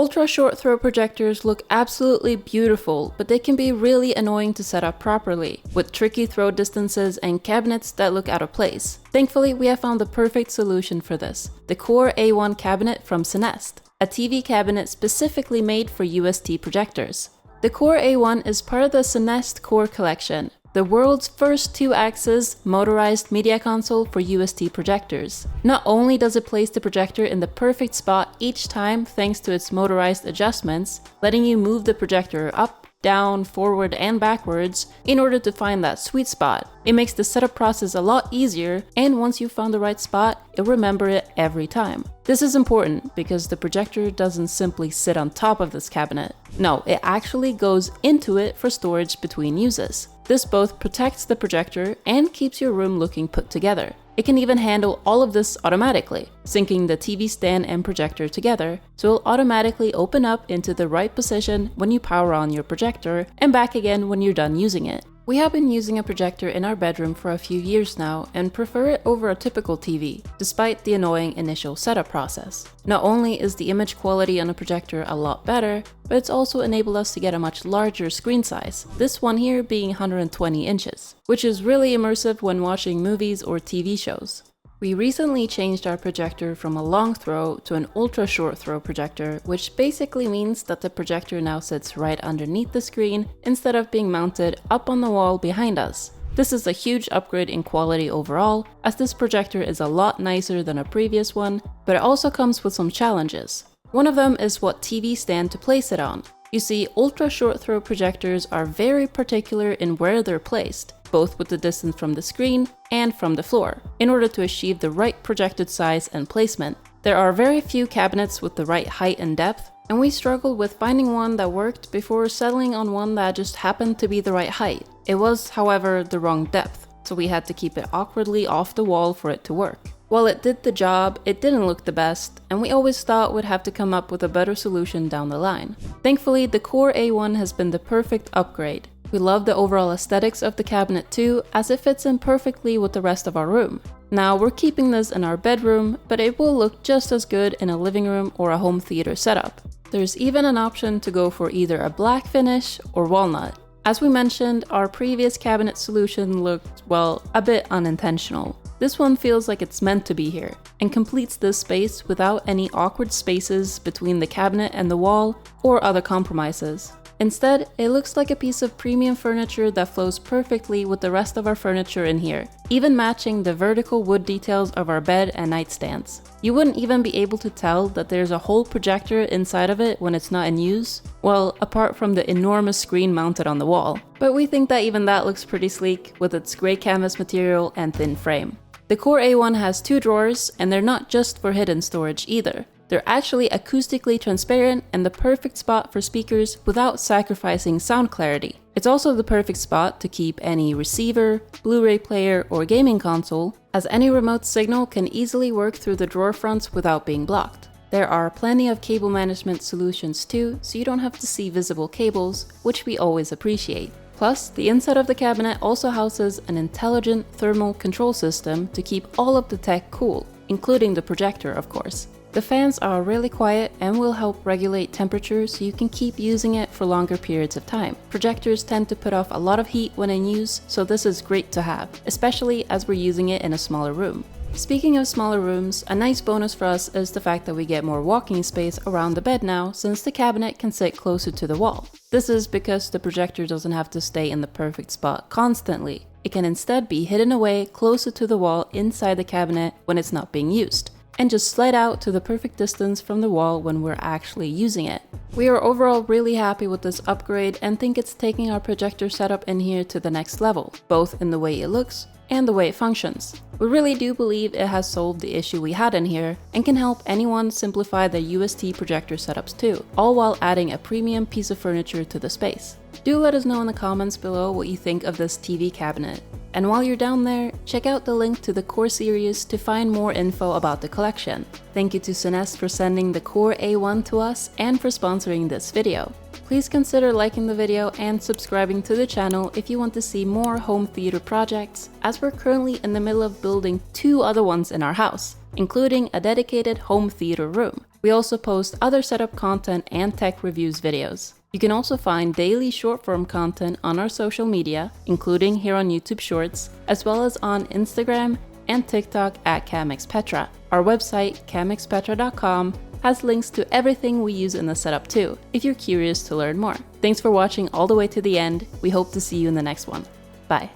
Ultra short throw projectors look absolutely beautiful, but they can be really annoying to set up properly, with tricky throw distances and cabinets that look out of place. Thankfully, we have found the perfect solution for this: the Core A1 cabinet from CINÈST, a TV cabinet specifically made for UST projectors. The Core A1 is part of the CINÈST Core Collection, the world's first 2-axis motorized media console for UST projectors. Not only does it place the projector in the perfect spot each time thanks to its motorized adjustments, letting you move the projector up, down, forward, and backwards in order to find that sweet spot. It makes the setup process a lot easier, and once you've found the right spot, you'll remember it every time. This is important because the projector doesn't simply sit on top of this cabinet. No, it actually goes into it for storage between uses. This both protects the projector and keeps your room looking put together. It can even handle all of this automatically, syncing the TV stand and projector together, so it'll automatically open up into the right position when you power on your projector and back again when you're done using it. We have been using a projector in our bedroom for a few years now and prefer it over a typical TV, despite the annoying initial setup process. Not only is the image quality on a projector a lot better, but it's also enabled us to get a much larger screen size, this one here being 120 inches, which is really immersive when watching movies or TV shows. We recently changed our projector from a long throw to an ultra short throw projector, which basically means that the projector now sits right underneath the screen instead of being mounted up on the wall behind us. This is a huge upgrade in quality overall, as this projector is a lot nicer than a previous one, but it also comes with some challenges. One of them is what TV stand to place it on. You see, ultra short throw projectors are very particular in where they're placed, both with the distance from the screen and from the floor, in order to achieve the right projected size and placement. There are very few cabinets with the right height and depth, and we struggled with finding one that worked before settling on one that just happened to be the right height. It was, however, the wrong depth, so we had to keep it awkwardly off the wall for it to work. While it did the job, it didn't look the best, and we always thought we'd have to come up with a better solution down the line. Thankfully, the Core A1 has been the perfect upgrade. We love the overall aesthetics of the cabinet too, as it fits in perfectly with the rest of our room. Now, we're keeping this in our bedroom, but it will look just as good in a living room or a home theater setup. There's even an option to go for either a black finish or walnut. As we mentioned, our previous cabinet solution looked, well, a bit unintentional. This one feels like it's meant to be here, and completes this space without any awkward spaces between the cabinet and the wall, or other compromises. Instead, it looks like a piece of premium furniture that flows perfectly with the rest of our furniture in here, even matching the vertical wood details of our bed and nightstands. You wouldn't even be able to tell that there's a whole projector inside of it when it's not in use, well, apart from the enormous screen mounted on the wall. But we think that even that looks pretty sleek with its grey canvas material and thin frame. The Core A1 has 2 drawers, and they're not just for hidden storage either. They're actually acoustically transparent and the perfect spot for speakers without sacrificing sound clarity. It's also the perfect spot to keep any receiver, Blu-ray player, or gaming console, as any remote signal can easily work through the drawer fronts without being blocked. There are plenty of cable management solutions too, so you don't have to see visible cables, which we always appreciate. Plus, the inside of the cabinet also houses an intelligent thermal control system to keep all of the tech cool, including the projector, of course. The fans are really quiet and will help regulate temperature so you can keep using it for longer periods of time. Projectors tend to put off a lot of heat when in use, so this is great to have, especially as we're using it in a smaller room. Speaking of smaller rooms, a nice bonus for us is the fact that we get more walking space around the bed now, since the cabinet can sit closer to the wall. This is because the projector doesn't have to stay in the perfect spot constantly. It can instead be hidden away closer to the wall inside the cabinet when it's not being used, and just slide out to the perfect distance from the wall when we're actually using it. We are overall really happy with this upgrade and think it's taking our projector setup in here to the next level, both in the way it looks and the way it functions. We really do believe it has solved the issue we had in here and can help anyone simplify their UST projector setups too, all while adding a premium piece of furniture to the space. Do let us know in the comments below what you think of this TV cabinet. And while you're down there, check out the link to the Core series to find more info about the collection. Thank you to CINÈST for sending the Core A1 to us and for sponsoring this video. Please consider liking the video and subscribing to the channel if you want to see more home theater projects, as we're currently in the middle of building 2 other ones in our house, including a dedicated home theater room. We also post other setup content and tech reviews videos. You can also find daily short-form content on our social media, including here on YouTube Shorts, as well as on Instagram and TikTok at CamXPetra. Our website, CamXPetra.com, has links to everything we use in the setup too, if you're curious to learn more. Thanks for watching all the way to the end. We hope to see you in the next one. Bye.